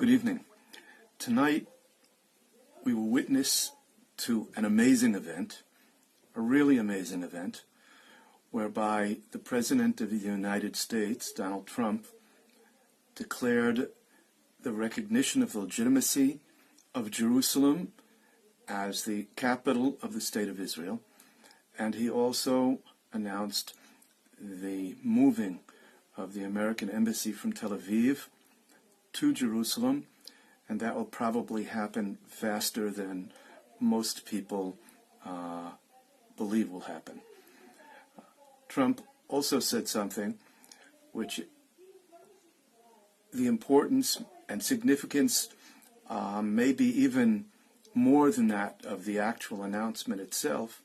Good evening. Tonight we will witness to an amazing event, a really amazing event, whereby the President of the United States, Donald Trump, declared the recognition of the legitimacy of Jerusalem as the capital of the State of Israel, and he also announced the moving of the American embassy from Tel Aviv to Jerusalem, and that will probably happen faster than most people believe will happen. Trump also said something which the importance and significance may be even more than that of the actual announcement itself,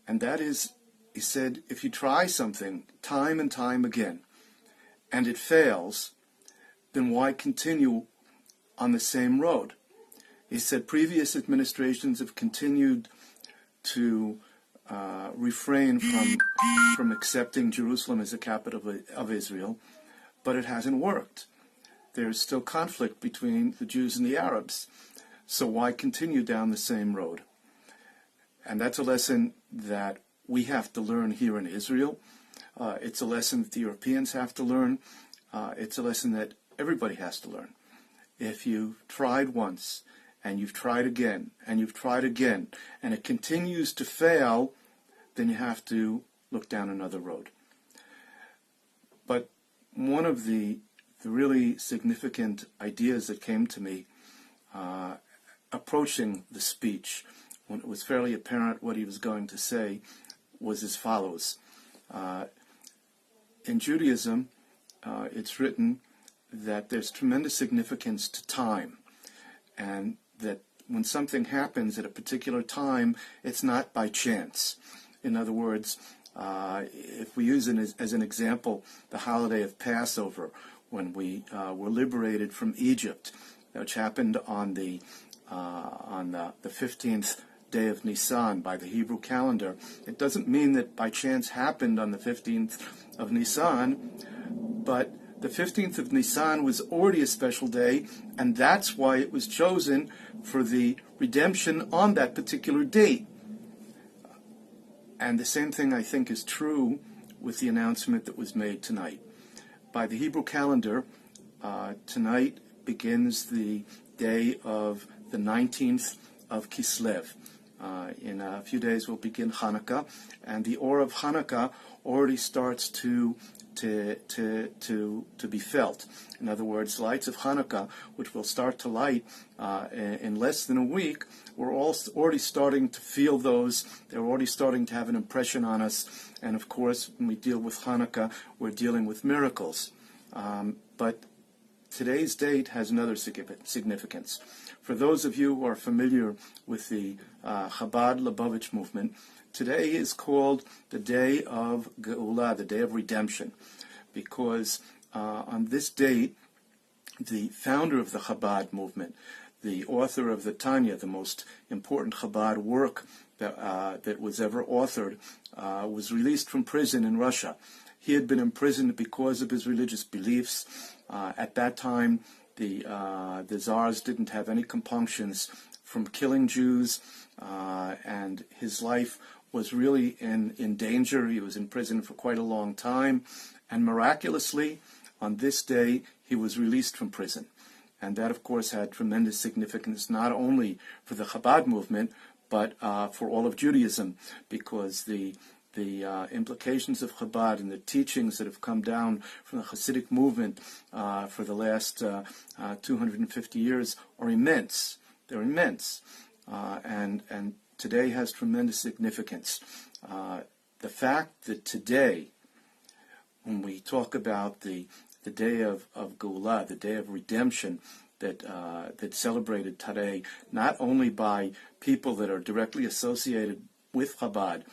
and that is, he said, if you try something time and time again and it fails, then why continue on the same road? He said previous administrations have continued to refrain from accepting Jerusalem as the capital of Israel, but it hasn't worked. There's still conflict between the Jews and the Arabs, so why continue down the same road? And that's a lesson that we have to learn here in Israel. It's a lesson that the Europeans have to learn. It's a lesson that everybody has to learn. If you've tried once, and you've tried again, and you've tried again, and it continues to fail, then you have to look down another road. But one of the really significant ideas that came to me approaching the speech, when it was fairly apparent what he was going to say, was as follows. In Judaism, it's written that there's tremendous significance to time, and that when something happens at a particular time, it's not by chance. In other words, if we use as an example the holiday of Passover, when we were liberated from Egypt, which happened on the 15th day of Nisan by the Hebrew calendar, it doesn't mean that by chance happened on the 15th of Nisan, but the 15th of Nisan was already a special day, and that's why it was chosen for the redemption on that particular date. And the same thing, I think, is true with the announcement that was made tonight. By the Hebrew calendar, tonight begins the day of the 19th of Kislev. In a few days we'll begin Hanukkah, and the Or of Hanukkah already starts to be felt. In other words, lights of Hanukkah, which we'll start to light in less than a week, we're all already starting to feel those. They're already starting to have an impression on us. And of course, when we deal with Hanukkah, we're dealing with miracles. But today's date has another significance. For those of you who are familiar with the Chabad Lubavitch movement, today is called the Day of Geula, the Day of Redemption, because on this date, the founder of the Chabad movement, the author of the Tanya, the most important Chabad work that was ever authored, was released from prison in Russia. He had been imprisoned because of his religious beliefs. At that time, the Tsars didn't have any compunctions from killing Jews, and his life was really in danger. He was in prison for quite a long time, and miraculously, on this day, he was released from prison. And that, of course, had tremendous significance not only for the Chabad movement, but for all of Judaism, because the implications of Chabad and the teachings that have come down from the Hasidic movement for the last 250 years are immense. They're immense. And today has tremendous significance. The fact that today, when we talk about the day of Geula, the day of redemption, that's celebrated today, not only by people that are directly associated with Chabad,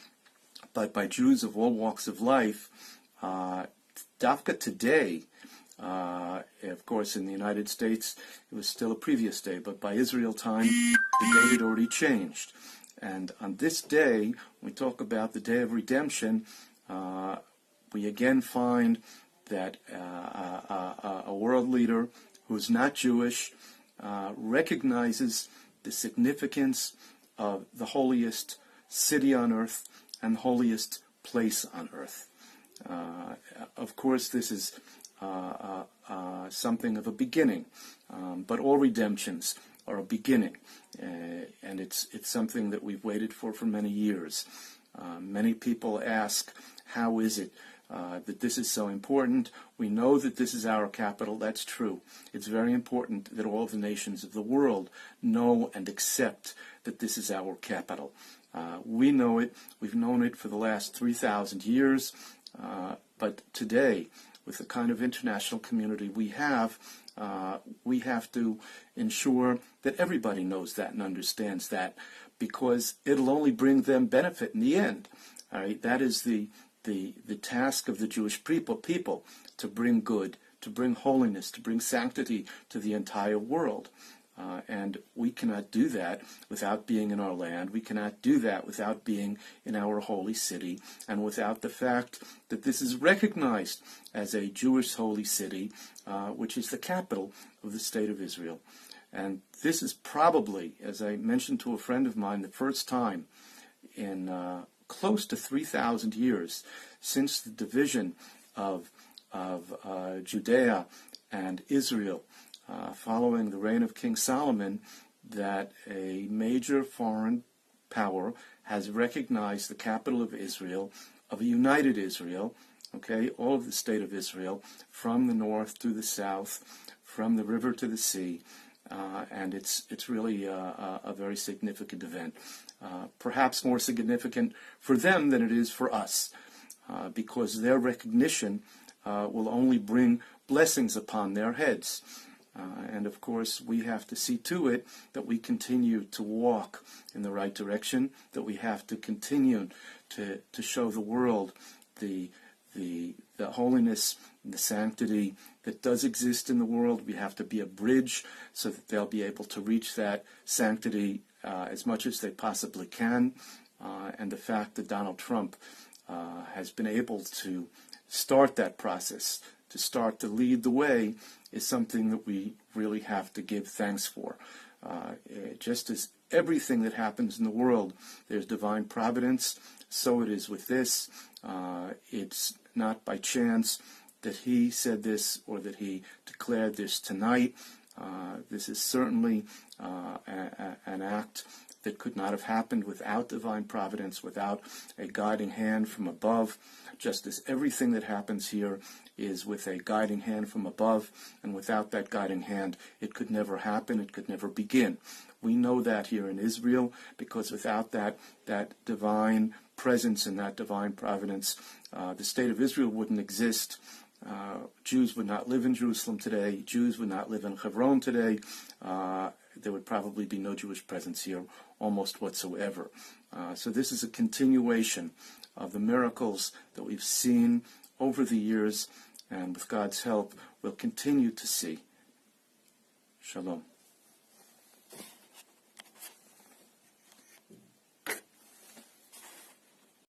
but by Jews of all walks of life, Dafka today, of course in the United States it was still a previous day, but by Israel time the date had already changed. And on this day, when we talk about the Day of Redemption, we again find that a world leader who's not Jewish recognizes the significance of the holiest city on earth and the holiest place on earth. Of course, this is something of a beginning, but all redemptions are a beginning, and it's something that we've waited for many years. Many people ask, how is it that this is so important? We know that this is our capital. That's true. It's very important that all the nations of the world know and accept that this is our capital. We know it. We've known it for the last 3,000 years. But today, with the kind of international community we have to ensure that everybody knows that and understands that, because it'll only bring them benefit in the end. All right? That is the task of the Jewish people, to bring good, to bring holiness, to bring sanctity to the entire world. And we cannot do that without being in our land. We cannot do that without being in our holy city, and without the fact that this is recognized as a Jewish holy city, which is the capital of the state of Israel. And this is probably, as I mentioned to a friend of mine, the first time in close to 3,000 years since the division of Judea and Israel, following the reign of King Solomon, that a major foreign power has recognized the capital of Israel, of a united Israel, okay, all of the state of Israel, from the north to the south, from the river to the sea, and it's really a very significant event. Perhaps more significant for them than it is for us, because their recognition will only bring blessings upon their heads. And of course, we have to see to it that we continue to walk in the right direction, that we have to continue to show the world the holiness and the sanctity that does exist in the world. We have to be a bridge so that they'll be able to reach that sanctity as much as they possibly can. And the fact that Donald Trump has been able to start that process, to start to lead the way, is something that we really have to give thanks for. Just as everything that happens in the world, there's divine providence, so it is with this. It's not by chance that he said this or that he declared this tonight. This is certainly an act that could not have happened without divine providence, without a guiding hand from above, just as everything that happens here is with a guiding hand from above, and without that guiding hand, it could never happen, it could never begin. We know that here in Israel, because without that divine presence and that divine providence, the state of Israel wouldn't exist. Jews would not live in Jerusalem today. Jews would not live in Hebron today. There would probably be no Jewish presence here almost whatsoever. So this is a continuation of the miracles that we've seen over the years, and with God's help, we'll continue to see. Shalom.